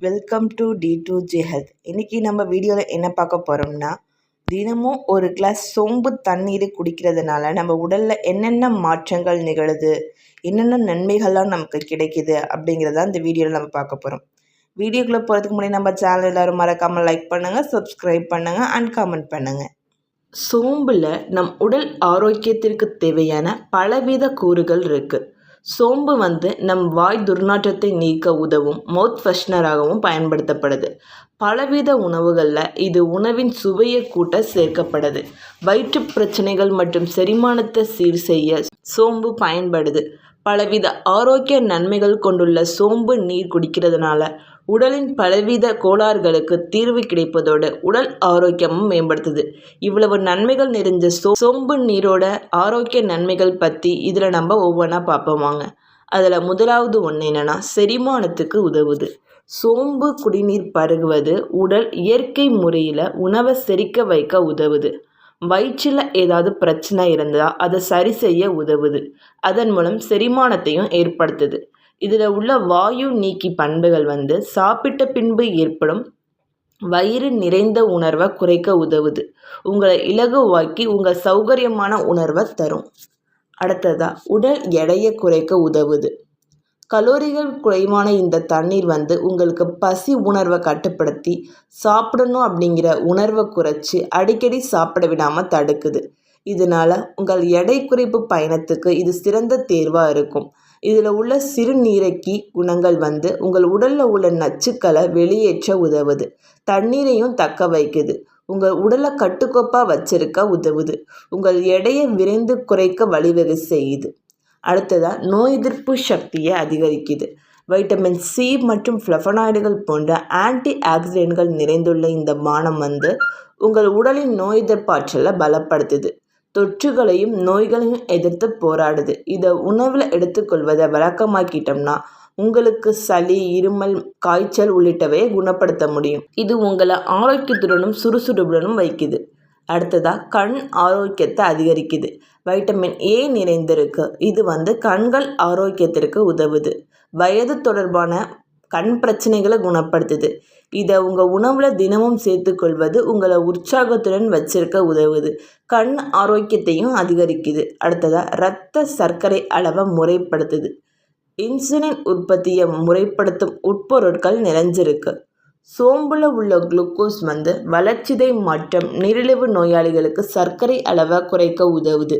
Welcome to D2J health. இன்றைக்கி நம்ம வீடியோவில் என்ன பார்க்க போகிறோம்னா, தினமும் ஒரு கிளாஸ் சோம்பு தண்ணீர் குடிக்கிறதுனால நம்ம உடலில் என்னென்ன மாற்றங்கள் நிகழுது, என்னென்ன நன்மைகள்லாம் நமக்கு கிடைக்கிது அப்படிங்கிறத இந்த வீடியோவில் நம்ம பார்க்க போகிறோம். வீடியோக்குள்ளே போகிறதுக்கு முன்னாடி நம்ம சேனல் எல்லோரும் மறக்காமல் லைக் பண்ணுங்கள், சப்ஸ்கிரைப் பண்ணுங்கள் அண்ட் கமெண்ட் பண்ணுங்கள். சோம்பில் நம் உடல் ஆரோக்கியத்திற்கு தேவையான பலவித கூறுகள் இருக்குது. சோம்பு நம் வாய் துர்நாற்றத்தை நீக்க உதவும் மவுத் ஃப்ரெஷ்னராகவும் பயன்படுத்தப்படுது. பலவித உணவுகளில் இது உணவின் சுவையை கூட்ட சேர்க்கப்படுது. வயிற்று பிரச்சனைகள் மற்றும் செரிமானத்தை சீர் செய்ய சோம்பு பயன்படுது. பலவித ஆரோக்கிய நன்மைகள் கொண்டுள்ள சோம்பு நீர் குடிக்கிறதுனால உடலின் பலவித கோளாறுகளுக்கு தீர்வு கிடைப்பதோடு உடல் ஆரோக்கியமும் மேம்படுத்துது. இவ்வளவு நன்மைகள் நிறைஞ்ச சோம்பு நீரோட ஆரோக்கிய நன்மைகள் பற்றி இதில் நம்ம ஒவ்வொன்றா பார்ப்போம் வாங்க. அதில் முதலாவது ஒன்று என்னென்னா, செரிமானத்துக்கு உதவுது. சோம்பு குடிநீர் பருகுவது உடல் இயற்கை முறையில் உணவை செரிக்க வைக்க உதவுது. வயிற்றில் ஏதாவது பிரச்சனை இருந்தால் அதை சரி செய்ய உதவுது. அதன் மூலம் செரிமானத்தையும் ஏற்படுத்துது. இதில் உள்ள வாயு நீக்கி பண்புகள் சாப்பிட்ட பின்பு ஏற்படும் வயிறு நிறைந்த உணர்வை குறைக்க உதவுது. உங்களை இலகுவாக்கி உங்கள் சௌகரியமான உணர்வை தரும். அடுத்ததாக உடல் எடையை குறைக்க உதவுது. கலோரிகள் குறைவான இந்த தண்ணீர் உங்களுக்கு பசி உணர்வை கட்டுப்படுத்தி சாப்பிடணும் அப்படிங்கிற உணர்வை குறைச்சி அடிக்கடி சாப்பிட விடாமல் தடுக்குது. இதனால் உங்கள் எடை குறைப்பு பயணத்துக்கு இது சிறந்த தேர்வாக இருக்கும். இதில் உள்ள சிறுநீரக்கி குணங்கள் உங்கள் உடலில் உள்ள நச்சுக்களை வெளியேற்ற உதவுது. தண்ணீரையும் தக்க வைக்குது. உங்கள் உடலை கட்டுக்கோப்பாக வச்சிருக்க உதவுது. உங்கள் எடையை விரைந்து குறைக்க வழிவகை செய்யுது. அடுத்ததாக நோய் எதிர்ப்பு சக்தியை அதிகரிக்குது. வைட்டமின் சி மற்றும் ஃப்ளவனாய்டுகள் போன்ற ஆன்டி ஆக்சிடென்ட்கள் நிறைந்துள்ள இந்த பானம் உங்கள் உடலின் நோய் எதிர்ப்பாற்றலை பலப்படுத்துது. தொற்றுகளையும் நோய்களையும் எதிர்த்து போராடுது. இதை உணவில் எடுத்துக்கொள்வதை வழக்கமாக்கிட்டோம்னா உங்களுக்கு சளி, இருமல், காய்ச்சல் உள்ளிட்டவையை குணப்படுத்த முடியும். இது உங்களை ஆரோக்கியத்துடனும் சுறுசுறுப்புடனும் வைக்குது. அடுத்ததாக கண் ஆரோக்கியத்தை அதிகரிக்குது. வைட்டமின் ஏ நிறைந்திருக்கு. இது கண்கள் ஆரோக்கியத்திற்கு உதவுது. வயது தொடர்பான கண் பிரச்சனைகளை குணப்படுத்துது. இதை உங்கள் உணவில் தினமும் சேர்த்துக்கொள்வது உங்களை உற்சாகத்துடன் வச்சிருக்க உதவுது. கண் ஆரோக்கியத்தையும் அதிகரிக்குது. அடுத்ததாக இரத்த சர்க்கரை அளவை முறைப்படுத்துது. இன்சுலின் உற்பத்தியை முறைப்படுத்தும் உட்பொருட்கள் நிறைஞ்சிருக்கு. சோம்புல உள்ள குளுக்கோஸ் வளர்ச்சிதை மற்றும் நீரிழிவு நோயாளிகளுக்கு சர்க்கரை அளவை குறைக்க உதவுது.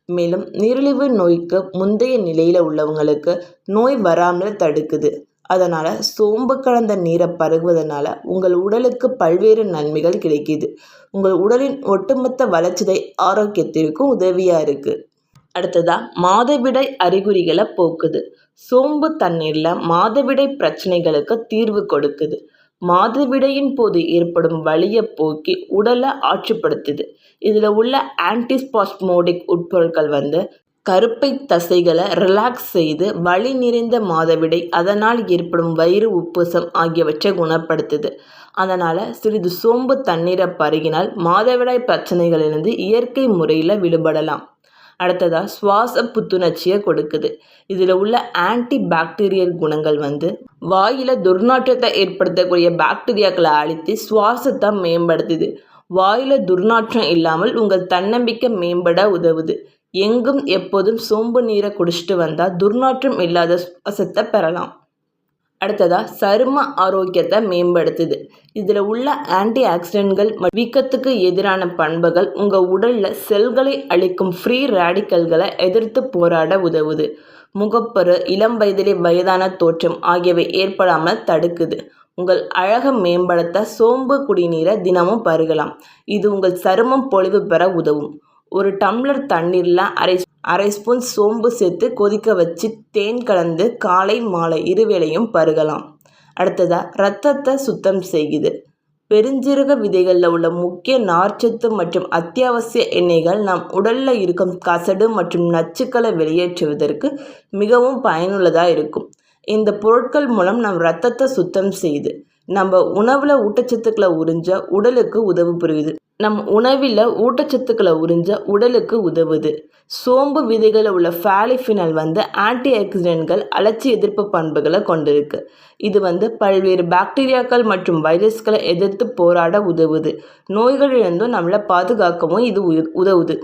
மேலும் நீரிழிவு நோய்க்கு முந்தைய நிலையில் உள்ளவங்களுக்கு நோய் வராமல் தடுக்குது. அதனால் சோம்பு கலந்த நீரை பருகுவதனால உங்கள் உடலுக்கு பல்வேறு நன்மைகள் கிடைக்கிது. உங்கள் உடலின் ஒட்டுமொத்த வளர்ச்சிதை ஆரோக்கியத்திற்கும் உதவியாக இருக்குது. அடுத்ததாக மாதவிடாய் அறிகுறிகளை போக்குது. சோம்பு தண்ணீரில் மாதவிடாய் பிரச்சனைகளுக்கு தீர்வு கொடுக்குது. மாதவிடையின் போது ஏற்படும் வலியை போக்கி உடலை ஆற்றுப்படுத்துது. இதில் உள்ள ஆன்டிஸ்பாஸ்மோடிக் உட்பொருட்கள் கருப்பை தசைகளை ரிலாக்ஸ் செய்து வலி நிறைந்த மாதவிடை, அதனால் ஏற்படும் வயிறு உப்புசம் ஆகியவற்றை குணப்படுத்துது. அதனால் சிறிது சோம்பு தண்ணீரை பருகினால் மாதவிடாய் பிரச்சனைகளிலிருந்து இயற்கை முறையில் விடுபடலாம். அடுத்ததாக சுவாச புத்துணர்ச்சியை கொடுக்குது. இதில் உள்ள ஆன்டி பாக்டீரியல் குணங்கள் வாயில் துர்நாற்றத்தை ஏற்படுத்தக்கூடிய பாக்டீரியாக்களை அழித்து சுவாசத்தை மேம்படுத்துது. வாயில் துர்நாற்றம் இல்லாமல் உங்கள் தன்னம்பிக்கை மேம்பட உதவுது. எங்கும் எப்போதும் சோம்பு நீரை குடிச்சிட்டு வந்தால் துர்நாற்றம் இல்லாத சுவாசத்தை பெறலாம். அடுத்ததாக சரும ஆரோக்கியத்தை மேம்படுத்துது. இதில் உள்ள ஆன்டி ஆக்சிடென்ட்கள் வீக்கத்துக்கு எதிரான பண்புகள் உங்கள் உடலில் செல்களை அழிக்கும் ஃப்ரீ ரேடிக்கல்களை எதிர்த்து போராட உதவுது. முகப்பரு, இளம் வயதிலே வயதான தோற்றம் ஆகியவை ஏற்படாமல் தடுக்குது. உங்கள் அழகை மேம்படுத்த சோம்பு குடிநீரை தினமும் பருகலாம். இது உங்கள் சருமம் பொலிவு பெற உதவும். ஒரு டம்ளர் தண்ணீரில் அரை ஸ்பூன் சோம்பு சேர்த்து கொதிக்க வச்சு தேன் கலந்து காலை மாலை இருவேளையும் பருகலாம். அடுத்ததாக இரத்தத்தை சுத்தம் செய்யுது. பெருஞ்சீரக விதைகளில் உள்ள முக்கிய நார்ச்சத்து மற்றும் அத்தியாவசிய எண்ணெய்கள் நம் உடலில் இருக்கும் கசடு மற்றும் நச்சுக்களை வெளியேற்றுவதற்கு மிகவும் பயனுள்ளதாக இருக்கும். இந்த பொருட்கள் மூலம் நம் இரத்தத்தை சுத்தம் செய்து நம்ம உணவில் ஊட்டச்சத்துக்களை உறிஞ்ச உடலுக்கு உதவி புரியுது. நம் உணவில் ஊட்டச்சத்துக்களை உறிஞ்ச உடலுக்கு உதவுது. சோம்பு விதைகளில் உள்ள பாலிஃபினால் ஆன்டி ஆக்சிடென்ட்கள் அழற்சி எதிர்ப்பு பண்புகளை கொண்டிருக்கு. இது பல்வேறு பாக்டீரியாக்கள் மற்றும் வைரஸ்களை எதிர்த்து போராட உதவுது. நோய்களிலிருந்தும் நம்மளை பாதுகாக்கவும் இது உதவுது.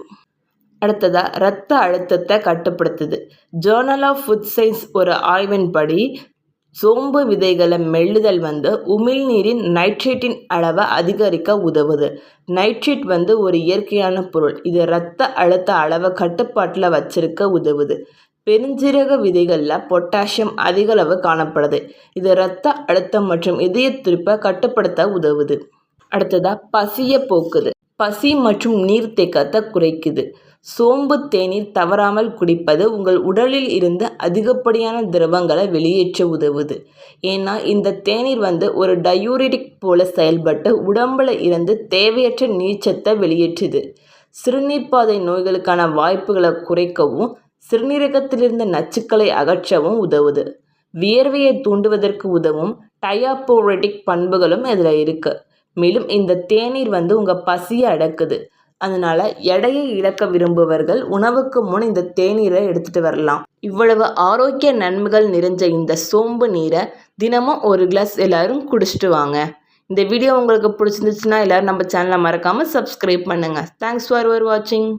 அடுத்ததாக இரத்த அழுத்தத்தை கட்டுப்படுத்துது. ஜேர்னல் ஆஃப் ஃபுட் சயின்ஸ் ஒரு ஆய்வின்படி சோம்பு விதைகளை மெல்லுதல் உமிழ்நீரின் நைட்ரேட்டின் அளவை அதிகரிக்க உதவுது. நைட்ரேட் ஒரு இயற்கையான பொருள். இது இரத்த அழுத்த அளவை கட்டுப்பாட்டில் வச்சிருக்க உதவுது. பெருஞ்சீரக விதைகளில் பொட்டாசியம் அதிக அளவு காணப்படுது. இது இரத்த அழுத்தம் மற்றும் இதய துடிப்பை கட்டுப்படுத்த உதவுது. அடுத்ததாக பசியை போக்குது. பசி மற்றும் நீர்த்தேக்கத்தை குறைக்குது. சோம்பு தேநீர் தவறாமல் குடிப்பது உங்கள் உடலில் இருந்து அதிகப்படியான திரவங்களை வெளியேற்ற உதவுது. ஏன்னா இந்த தேநீர் ஒரு டயூரிட்டிக் போல செயல்பட்டு உடம்புல இருந்து தேவையற்ற நீர்ச்சத்தை வெளியேற்றுது. சிறுநீர்ப்பாதை நோய்களுக்கான வாய்ப்புகளை குறைக்கவும் சிறுநீரகத்திலிருந்து நச்சுக்களை அகற்றவும் உதவுது. வியர்வையை தூண்டுவதற்கு உதவும் டயாபோரெட்டிக் பண்புகளும் இதில் இருக்குது. மேலும் இந்த தேநீர் உங்கள் பசியை அடக்குது. அதனால் எடையை இழக்க விரும்புபவர்கள் உணவுக்கு முன் இந்த தேநீரை எடுத்துகிட்டு வரலாம். இவ்வளவு ஆரோக்கிய நன்மைகள் நிறைஞ்ச இந்த சோம்பு நீரை தினமும் ஒரு கிளாஸ் எல்லோரும் குடிச்சிட்டு வாங்க. இந்த வீடியோ உங்களுக்கு பிடிச்சிருந்துச்சுன்னா எல்லோரும் நம்ம சேனலை மறக்காமல் சப்ஸ்கிரைப் பண்ணுங்கள். தேங்க்ஸ் ஃபார் வாட்சிங்.